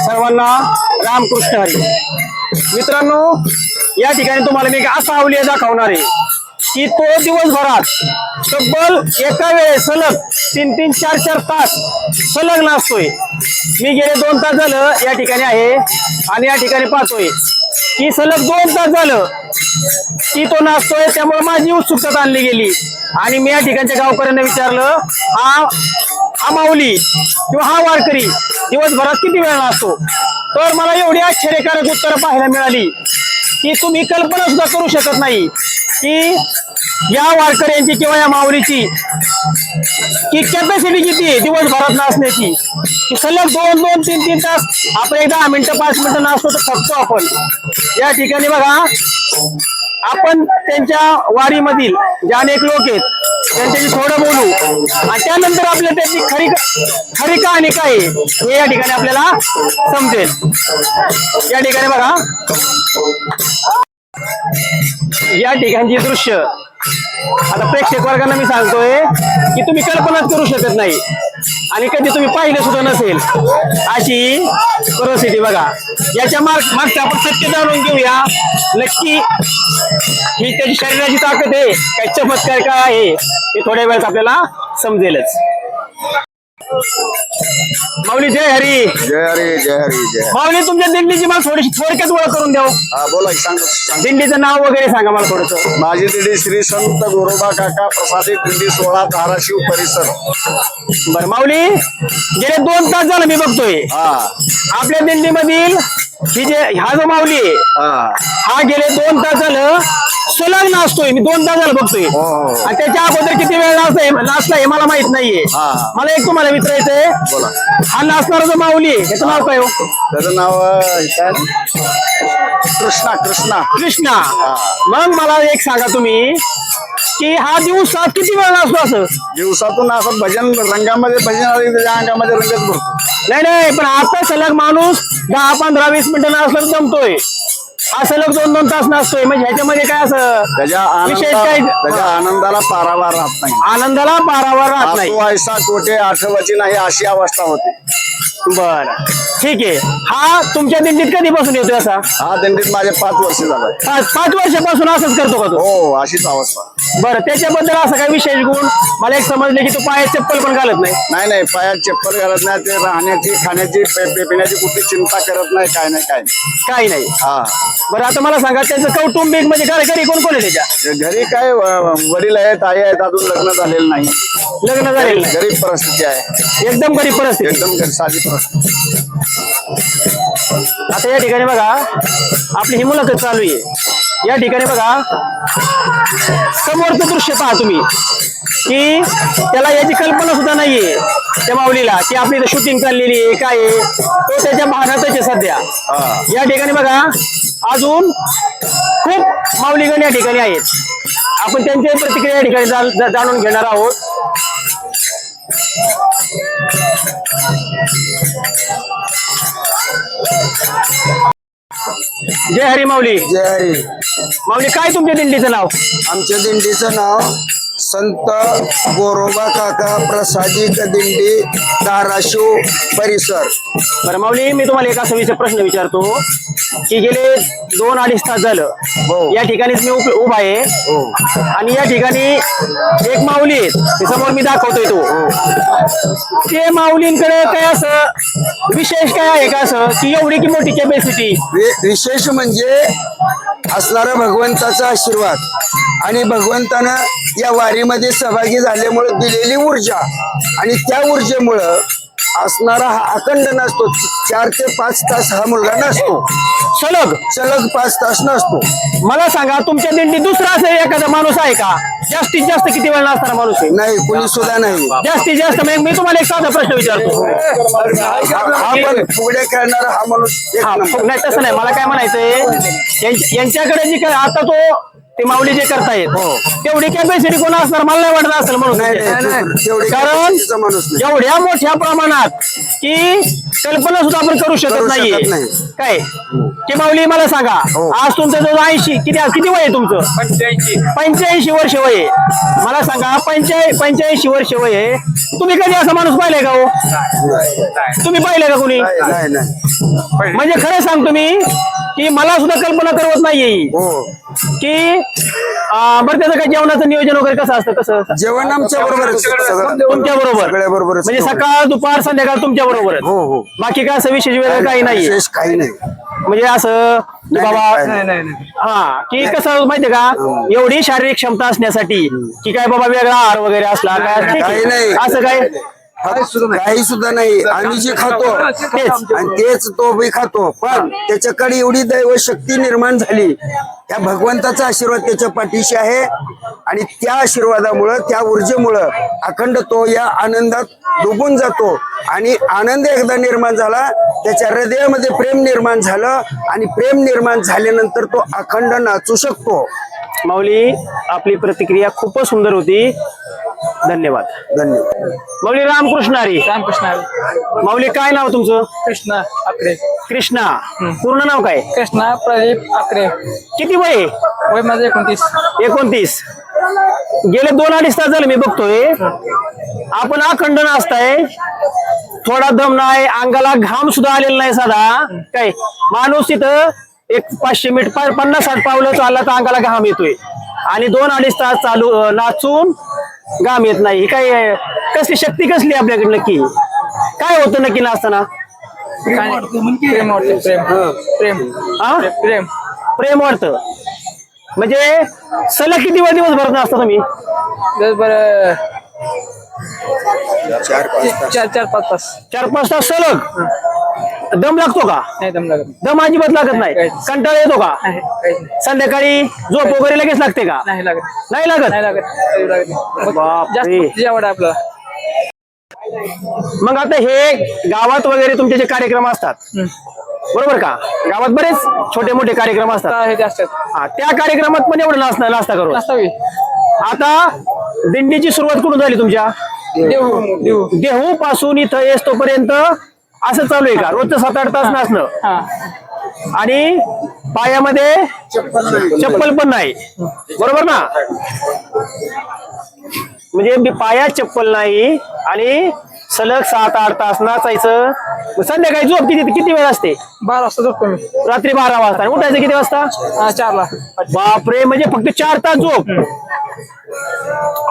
सर्वांना रामकृष्ण हरी. मित्रांनो, या ठिकाणी तुम्हाला मी असा अवलिया दाखवणार आहे की तो दिवसभरात तब्बल एका वेळेस सलग 3-3, 4-4 तास सलग नाचतोय. मी गेले 2 तास झालं या ठिकाणी आहे आणि या ठिकाणी पाहतोय की सलग 2 तास झालं की तो नाचतोय. त्यामुळे माझी उत्सुकता आणली गेली आणि मी या ठिकाणच्या गावकऱ्यांना विचारलं, हा माऊली किंवा हा वारकरी दिवसभरात किती वेळ नाचतो? तर मला एवढी आश्चर्यकारक उत्तरं पाहायला मिळाली की तुम्ही कल्पना सुद्धा करू शकत नाही की या वारकऱ्यांची किंवा या माऊलीची की कॅपॅसिटी किती आहे दिवसभरात नाचण्याची. की सलग 2-2, 3-3 तास आपण एक 10 मिनिटं 5 मिनिटं नाचतो तर थकतो आपण. या ठिकाणी बघा, आपण त्यांच्या वारीमधील जे अनेक लोक आहेत त्यांच्याशी थोडं बोलू आणि त्यानंतर आपल्याला त्याची खरी कहाणी काय आहे हे या ठिकाणी आपल्याला समजेल. या ठिकाणी बघा, या ठिकाणची दृश्य आता प्रेक्षक वर्गांना मी सांगतोय की तुम्ही कल्पनाच करू शकत नाही आणि कधी तुम्ही पाहिलं सुद्धा नसेल अशी परिस्थिती. बघा, याच्या मागचं आपण सत्य जाणून घेऊया. नक्की ही त्याची शरीराची ताकद आहे काय चमत्कार काय आहे हे थोड्या वेळात आपल्याला समजेलच. माऊली जय हरी. जय हरी जय हरी जय. माऊली, तुमच्या दिंडीची मला थोडक्यात ओळख करून द्या. हा बोला, सांग. दिंडीचं नाव वगैरे सांगा मला थोडस. माझी दिंडी श्री संत गोरोबा काका प्रसादित दिंडी 16 धाराशिव परिसर. बरं माऊली, गेले 2 तास झालं मी बघतोय हा आपल्या दिंडीमधील ही जे हा जो माऊली आहे हा गेले 2 तास झालं सलग नाचतोय. मी 2 तास झालं बघतोय आणि त्याच्या अगोदर किती वेळ नाचला हे मला माहित नाहीये. मला एक तुम्हाला विचारायचंय, बोला. हा नाचणारा जो माऊली आहे ह्याचं नाव काय हो? त्याचं नाव काय? कृष्णा. कृष्णा. कृष्णा. मग मला एक सांगा तुम्ही की हा दिवसात किती वेळ नाचतो? असं दिवसातून असं भजन रंगामध्ये भजन आले त्याच्या अंगामध्ये रंगच भरतो. नाही, पण आता सलग माणूस 10, 15, 20 मिनिटं नाचलं जमतोय. हा सलग 2-2 तास नाचतोय. म्हणजे ह्याच्यामध्ये काय असं विशेष काय? त्याच्या आनंदाला पारावार राहत नाही. आनंदाला पारावार राहत नाही. तो ऐसा कोठे आठवची नाही अशी अवस्था होते. बर, ठीक आहे. हा तुमच्या दिंडीत कधीपासून येतोय असा? हा दिंडीत माझे 5 वर्ष झालं. 5 वर्षापासून असंच करतो का तो? हो, अशीच अवस्था. बरं, त्याच्याबद्दल असं काय विशेष गुण? मला एक समजले की तो पायात चप्पल पण घालत नाही. नाही, पायात चप्पल घालत नाही. ते राहण्याची, खाण्याची, पिण्याची कुठली चिंता करत नाही. काय नाही. काही नाही. हा. बरं, आता मला सांगा त्याचं कौटुंबिक म्हणजे घरी कोण कोण आहे त्याच्या? घरी काय वडील आहेत, आई आहेत, अजून लग्न झालेलं नाही. लग्न झालेलं नाही. गरीब परिस्थिती आहे. एकदम गरीब परिस्थिती. एकदम साधी परिस्थिती. आता या ठिकाणी बघा आपली ही मुलाखत चालू आहे. या ठिकाणी बघा समोरचं दृश्य पहा तुम्ही की त्याला याची कल्पना सुद्धा नाहीये त्या माऊलीला की आपली इथं शूटिंग चाललेली आहे काय आहे. तो त्याच्या भागातच आहे सध्या. या ठिकाणी बघा अजून खूप माऊलीगण या ठिकाणी आहेत. आपण त्यांची प्रतिक्रिया या ठिकाणी जाणून घेणार आहोत. जय हरी माऊली. जय हरी. माऊली, काय तुमच्या दिंडीचं नाव? आमच्या दिंडीचं नाव संत गोरोबा काका प्रसादित दिंडी धाराशिव परिसर. बरं माऊली, मी तुम्हाला एक असा प्रश्न विचारतो की गेले 2-2.5 तास झालं या ठिकाणीच मी उभा आहे आणि या ठिकाणी एक माऊली आहे ते समोर मी दाखवतोय. ते माऊलींकडे काय असं विशेष काय आहे का असं की एवढी की मोठी कॅपॅसिटी? विशेष म्हणजे असणारा भगवंताचा आशीर्वाद आणि भगवंतानं या वारीमध्ये सहभागी झाल्यामुळे दिलेली ऊर्जा आणि त्या ऊर्जेमुळं असणारा हा अखंड नसतो. 4 ते 5 तास हा मुलगा नसतो. सलग 5 तास नसतो. मला सांगा तुमच्या दिंडी दुसरा असं एखादा माणूस आहे का जास्तीत जास्त किती वेळ नाचणारा माणूस आहे? नाही, कुणी सुद्धा नाही. जास्तीत जास्त मी तुम्हाला एक साधा प्रश्न विचारतो. हा पण फुगड्या खेळणारा हा माणूस नाही तसं नाही. मला काय म्हणायचंय यांच्याकडे जी काय आता तो ते माऊली जे करतायत तेवढी कॅपॅसिटी कोण असणार मला नाही वाटत असेल म्हणून नाही, तेवढी कारण capacity चा माणूस नाही. एवढ्या मोठ्या प्रमाणात की कल्पना सुद्धा आपण करू शकत करू शकत नाहीये नाही. काय की माऊली मला सांगा आज तुमचं जो 80 किती वय आहे तुमचं 85 वर्ष वय आहे. मला सांगा 85 वर्ष वय आहे. तुम्ही कधी असा माणूस पाहिलाय का हो तुम्ही पाहिलंय का कोणी नाही नाही म्हणजे खरं सांगतो मी की मला सुद्धा कल्पना करवत नाहीये हो की बरं त्याचं काय जेवणाचं नियोजन वगैरे कसं असतं कसं जेवण आमच्या बरोबरच तुमच्या बरोबर सगळ्या बरोबरच म्हणजे सकाळ दुपार संध्याकाळ तुमच्या बरोबर हो हो बाकी काय असं विशेष वेगळं काही नाही विशेष काही नाही म्हणजे असं की बाबा नाही, हा की कसं माहितीये का एवढी शारीरिक क्षमता असण्यासाठी की काय बाबा वेगळा आहार वगैरे असला काय ठीक आहे. काही नाही. असं काय काही सुद्धा नाही आम्ही जे खातो तेच. आणि तेच तो बी खातो पण त्याच्याकडे एवढी दैव शक्ती निर्माण झाली त्या भगवंताचा आशीर्वाद त्याच्या पाठीशी आहे आणि त्या आशीर्वादामुळं त्या ऊर्जेमुळं अखंड तो या आनंदात डुबून जातो आणि आनंद एकदा निर्माण झाला त्याच्या हृदयामध्ये प्रेम निर्माण झालं आणि प्रेम निर्माण झाल्यानंतर तो अखंड नाचू शकतो. माऊली आपली प्रतिक्रिया खूपच सुंदर होती धन्यवाद. धन्यवाद. माऊली रामकृष्ण हरी. रामकृष्ण माऊली काय नाव तुमचं कृष्णा आकडे कृष्णा पूर्ण नाव काय कृष्णा प्रदीप आकडे किती वय आहे? वय माझं 29 गेले 2-2.5 तास झाले मी बघतोय आपण अखंड नाचताय थोडा दम नाही अंगाला घाम सुद्धा आलेला नाही साधा काय माणूस तिथं एक 500 मीटर 50-60 पावलं चालला तर अंगाला घाम येतोय आणि 2-2.5 तास चालू नाचून घाम येत नाही. ही काय कसली शक्ती कसली आपल्याकडे नक्की काय होतं नक्की नाचताना प्रेम वाटते प्रेम हा प्रेम प्रेम वाटतं म्हणजे सलग किती दिवस भरत नाचता तुम्ही बरं 4-5 तास 4-5 तास 4-5 तास सलग दम लागतो का नाही दम लागत दम अजिबात लागत नाही कंटाळा येतो का नाही काहीच नाही संध्याकाळी झोप वगैरे लगेच लागते का नाही लागत नाही लागत नाही लागत कधी लागत नाही. बापरे. जास्त आवड आहे आपल्याला मग आता हे गावात वगैरे तुमचे जे कार्यक्रम असतात बरोबर का गावात बरेच छोटे मोठे कार्यक्रम असतात आता हे ते असतात हा, त्या कार्यक्रमात पण एवढं नाचता करू नसतावी आता दिंडीची सुरुवात कुठून झाली तुमच्या देऊ देहू पासून इथं येतोपर्यंत असं चालू आहे का रोजचं 7-8 तास नाचणं हा आणि पायामध्ये चप्पल पण नाही बरोबर ना म्हणजे पायात चप्पल नाही आणि सलग 7-8 तास नाचायचं मग संध्याकाळी झोप किती वेळ असते 12 वाजता झोपतो मी रात्री 12 वाजता आणि उठायचं किती वाजता 4ला बापरे म्हणजे फक्त 4 तास झोप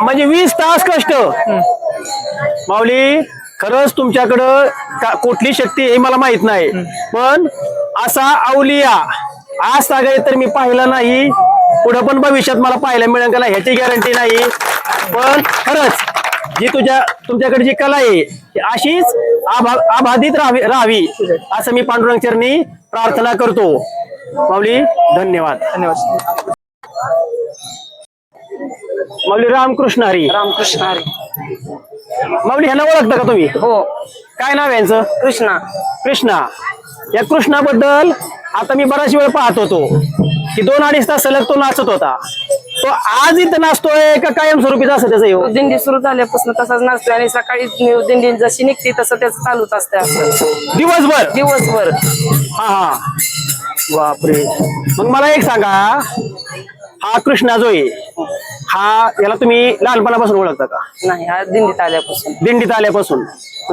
म्हणजे 20 तास कष्ट माऊली खरंच तुमच्याकडं कुठली शक्ती हे मला माहित नाही पण असा अवलिया आज सगळे तर मी पाहिला नाही पुढे पण भविष्यात मला पाहायला मिळेल का ह्याची गॅरंटी नाही पण खरंच जी तुमच्याकडे जी कला आहे ती अशीच आबाधित राहावी असं मी पांडुरंग चरणी प्रार्थना करतो. माऊली धन्यवाद. धन्यवाद. माऊली रामकृष्ण हरी. रामकृष्ण हरी. माऊली ह्यांना ओळखता का तुम्ही हो काय नाव आहे यांचं कृष्णा कृष्णा या कृष्णाबद्दल आता मी बराच वेळ पाहत होतो की 2-2.5 तास सलग तो नाचत होता तो आज इथं नाचतोय का कायमस्वरूपीच असं त्याचं येऊ दिंडी सुरू झाल्यापासून तसाच नसतोय आणि सकाळी दिंडी जशी निघते तसं त्याचं चालूच असते असं दिवसभर हा बापरे. मग मला एक सांगा हा कृष्णा जो आहे हा याला तुम्ही लहानपणापासून ओळखता का नाही हा दिंडीत आल्यापासून दिंडीत आल्यापासून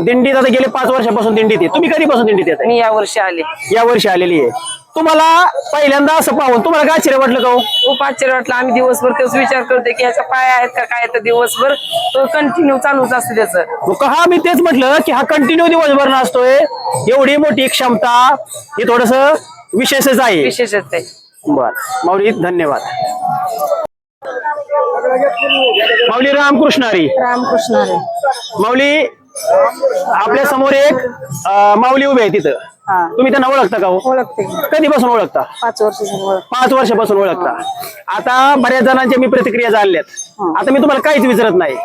दिंडीत आता गेले 5 वर्षापासून दिंडीत आहे तुम्ही कधीपासून दिंडीत येत मी या वर्षी आले या वर्षी आलेली आहे तुम्हाला पहिल्यांदा असं पाहून तुम्हाला काय आश्चर्य वाटलं का खूप आश्चर्य वाटलं आम्ही दिवसभर तेच विचार करते की ह्याच्या पाय आहेत का काय तर दिवसभर तो कंटिन्यू चालूच असते त्याचं हा मी तेच म्हटलं की हा कंटिन्यू दिवसभर नाचतोय एवढी मोठी क्षमता हे थोडस विशेषच आहे विशेषच आहे. बर माऊली धन्यवाद. माऊली रामकृष्ण हरी. रामकृष्ण हरी. माऊली आपल्या समोर एक माऊली उभी आहे तिथं तुम्ही त्यांना ओळखता का हो ओळखते कधीपासून ओळखता 5 वर्षाची 5 वर्षापासून ओळखता आता बऱ्याच जणांच्या मी प्रतिक्रिया जाणल्यात आता मी तुम्हाला काहीच विचारत नाही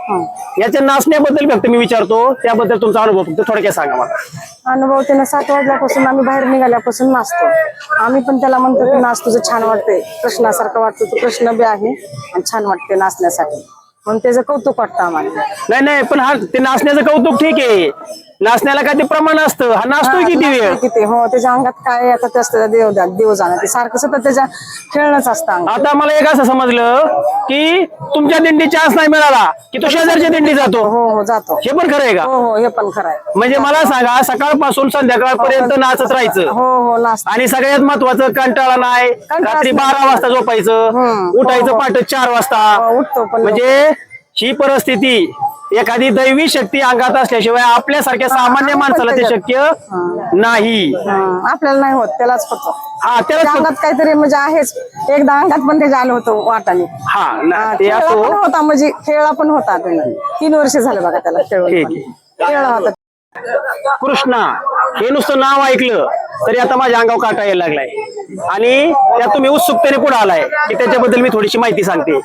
याच्या नाचण्याबद्दल फक्त मी विचारतो त्याबद्दल तुमचा अनुभव फक्त थोडक्यात सांगा मला अनुभव त्यानं 7 वाजल्यापासून आम्ही बाहेर निघाल्यापासून नाचतो. आम्ही पण त्याला म्हणतो की नाच तुझं छान वाटतंय, कृष्णासारखं वाटतं, तू कृष्ण बी आहे आणि छान वाटते नाचण्यासाठी, म्हणून त्याचं कौतुक वाटतं आम्हाला. नाही पण हा ते नाचण्याचं कौतुक ठीक आहे, नाचण्याला काय ते प्रमाण असतं, हा नाचतोय किती वेळ. किती हो, त्याच्या अंगात काय आता ते असतं, देव जाणं, ते सारखं सतत त्याच्या खेळणंच असतं अंगात. आता मला एक असं समजलं की तुमच्या दिंडी चान्स नाही मिळाला की तो शेजारच्या दिंडी जातो. हो जातो. हे पण खरं आहे का? हो हे पण खरं आहे. म्हणजे मला सांगा, सकाळपासून संध्याकाळपर्यंत नाचत राहायचं हो नाचतो. आणि सगळ्यात महत्वाचं कंटाळा नाही, रात्री 12 वाजता झोपायचं, उठायचं पहाटे 4 वाजता. उठतो पण म्हणजे ही परिस्थिती एखादी दैवी शक्ती अंगात असल्याशिवाय आपल्यासारख्या सामान्य माणसाला ते शक्य नाही. आपल्याला नाही होत, त्यालाच होतो. हा त्याच्या त्याला अंगात काहीतरी म्हणजे आहेच. एकदा अंगात पण त्याच्या आलं होतं वाटाने. ते खेळला असो. पण होता, म्हणजे खेळला पण होता त्यानं. 3 वर्ष झालं बघा त्याला खेळून. ठीक पण. खेळला होता. कृष्णा हे नुसतं नाव ऐकलं तरी आता माझ्या अंगावर काटा यायला लागलाय, आणि त्यात तुम्ही उत्सुकतेने पुढे आलाय की त्याच्याबद्दल मी थोडीशी माहिती सांगते.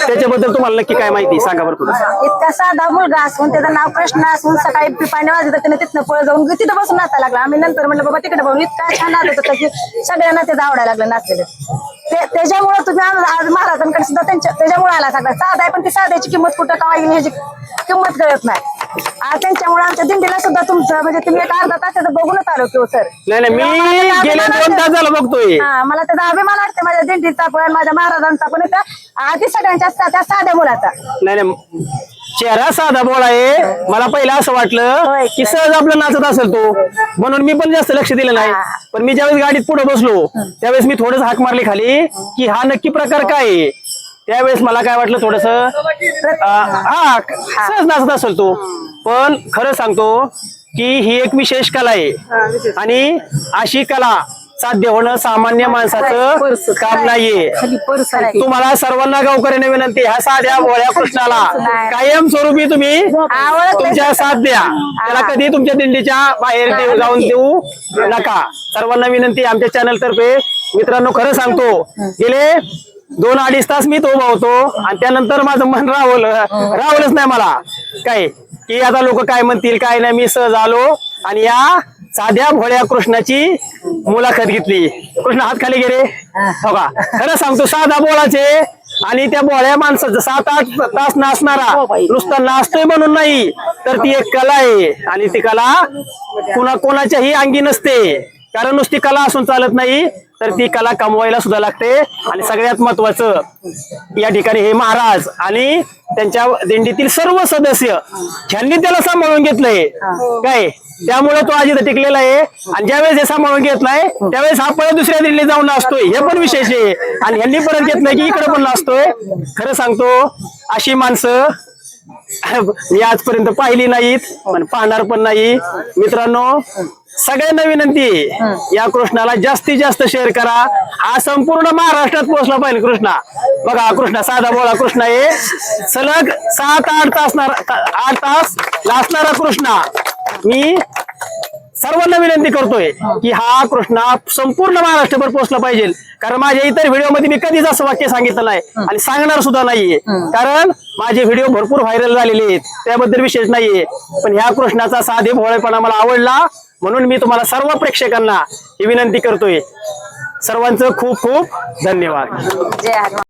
त्याच्याबद्दल तुम्हाला नक्की काय माहिती सांगा बरं थोडं. इतका साधा मुलगा असून त्याचं नाव कृष्ण असून सकाळी पिपाने वाजत त्याने तिथनं पळ जाऊन तिथं बसून नाचायला लागला. आम्ही नंतर म्हणलं बाबा तिकडे बघून इतका छान नाचत होता की सगळ्यांना त्याचं आवडायला लागलं नाचलेलं. त्याच्यामुळे तुम्ही आज महाराजांकडे सुद्धा त्याच्यामुळे आला सगळा. साधा आहे पण ती साध्याची किंमत कुठं का ह्याची किंमत कळत नाही. आज त्यांच्यामुळे आमच्या दिंडीला सुद्धा तुमचं म्हणजे तुम्ही एक अर्धा तासाचं बघूनच आलो किंवा सर. नाही मी गेले 2 तास झालं बघतोय. मला त्याचा अभिमान वाटते माझ्या दिंडीचा पण, माझ्या महाराजांचा पण, आधी सगळ्यांच्या त्या साध्या मुलाचा. नाही चेहरा साधा बोळ आहे. मला पहिला असं वाटलं की सहज आपलं नाचत असेल तो, म्हणून मी पण जास्त लक्ष दिलं नाही. पण मी ज्यावेळेस गाडीत पुढे बसलो त्यावेळेस मी थोडंसं हाक मारली खाली की हा नक्की प्रकार काय आहे. त्यावेळेस मला काय वाटलं थोडस सहज नाचत असेल तो. पण खरं सांगतो की ही एक विशेष कला आहे, आणि अशी कला साध्य होणं सामान्य माणसाचं काम नाहीये. तुम्हाला सर्वांना गावकऱ्यांना विनंती, ह्या साध्या भोळ्या कृष्णाला कायमस्वरूपी तुम्ही तुमच्या साथ द्या. त्याला कधी तुमच्या दिंडीच्या बाहेर जाऊन देऊ नका. सर्वांना विनंती आमच्या चॅनल तर्फे. मित्रांनो खरं सांगतो, गेले 2-2.5 तास मी तो उभा होतो, आणि त्यानंतर माझं मन रावलंच नाही मला काय की आता लोक काय म्हणतील काय नाही. मी सहज आलो आणि या साध्या भोळ्या कृष्णाची मुलाखत घेतली. कृष्ण हात खाली गेले हो का. खरं सांगतो साधा बोळाचे, आणि त्या भोळ्या माणसाचं 7-8 तास नाचणारा नुसतं नाचतोय म्हणून नाही, तर ती एक कला आहे, आणि ती कला कोणाच्याही अंगी नसते. कारण नुसती कला असून चालत नाही, तर ती कला कमवायला सुद्धा लागते. आणि सगळ्यात महत्वाचं या ठिकाणी हे महाराज आणि त्यांच्या दिंडीतील सर्व सदस्य ह्यांनी त्याला सांभाळून घेतलंय काय, त्यामुळे तो आज इथं टिकलेला आहे. आणि ज्यावेळेस हे सांभाळून घेतलाय त्यावेळेस हा परत दुसऱ्या दिंडीत जाऊन नाचतोय, हे पण विशेष आहे. आणि ह्यांनी परत घेतलंय की इकडे पण नाचतोय. खरं सांगतो अशी माणसं मी आजपर्यंत पाहिली नाहीत, पण पाहणार पण नाही. मित्रांनो सगळ्यांना विनंती, या कृष्णाला जास्तीत जास्त शेअर करा. हा संपूर्ण महाराष्ट्रात पोहोचला पाहिजे कृष्णा. बघा कृष्णा साधा बोळा कृष्णा आहे, सलग 7-8 तास नाचणारा कृष्णा. मी सर्वांना विनंती करतोय की हा कृष्णा संपूर्ण महाराष्ट्रभर पोहोचला पाहिजे. कारण माझ्या इतर व्हिडिओ मध्ये मी कधीच असं वाक्य सांगितलं नाही, आणि सांगणार सुद्धा नाहीये. कारण माझे व्हिडिओ भरपूर व्हायरल झालेले आहेत, त्याबद्दल विशेष नाहीये. पण ह्या कृष्णाचा साधे भोळेपणा मला आवडला, म्हणून मी तुम्हाला सर्व प्रेक्षकांना ही विनंती करतोय. सर्वांचं खूप खूप धन्यवाद. जय हनुमान.